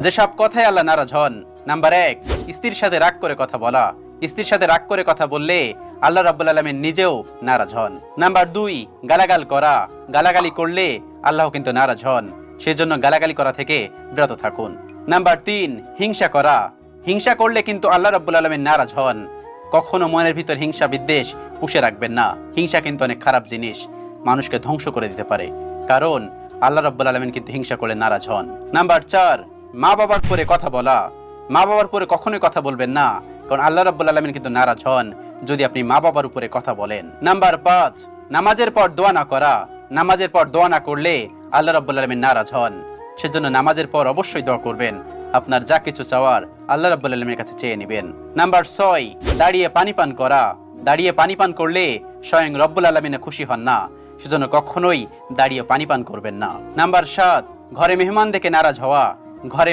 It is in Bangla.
যেসব কথায় আল্লাহ নারাজ হন, নাম্বার 1, স্ত্রীর সাথে রাগ করে কথা বলা। স্ত্রীর সাথে রাগ করে কথা বললে আল্লাহ রাব্বুল আলামিন নিজেও নারাজ হন। নাম্বার 2, গালাগাল করা। গালাগালি করলে আল্লাহ কিন্তু নারাজ হন, সেজন্য গালাগালি করা থেকে বিরত থাকুন। নাম্বার 3, হিংসা করা। হিংসা করলে কিন্তু আল্লাহ রাব্বুল আলামিন নারাজ হন। কখনো মনের ভিতর হিংসা বিদ্বেষ পুষে রাখবেন না। হিংসা কিন্তু অনেক খারাপ জিনিস, মানুষকে ধ্বংস করে দিতে পারে, কারণ আল্লাহ রাব্বুল আলামিন কিন্তু হিংসা করলে নারাজ হন। নাম্বার 4, মা বাবার পরে কথা বলা। মা বাবার পরে কখনোই কথা বলবেন না, কারণ আল্লাহ রাব্বুল আলামিন কিন্তু নারাজ হন যদি আপনি মা বাবার উপরে কথা বলেন। নাম্বার 5, নামাজের পর দোয়া না করা। নামাজের পর দোয়া না করলে আল্লাহ রাব্বুল আলামিন নারাজ হন, সেজন্য নামাজের পর অবশ্যই দোয়া করবেন। আপনার যা কিছু চাওয়ার আল্লাহ রাব্বুল আলামিনের কাছে চেয়ে নেবেন। নাম্বার 6, দাঁড়িয়ে পানি পান করা। দাঁড়িয়ে পানি পান করলে স্বয়ং রব্বুল আলামিনে খুশি হন না, সেজন্য কখনোই দাঁড়িয়ে পানি পান করবেন না। নাম্বার 7, ঘরে মেহমান দেখে নারাজ হওয়া। ঘরে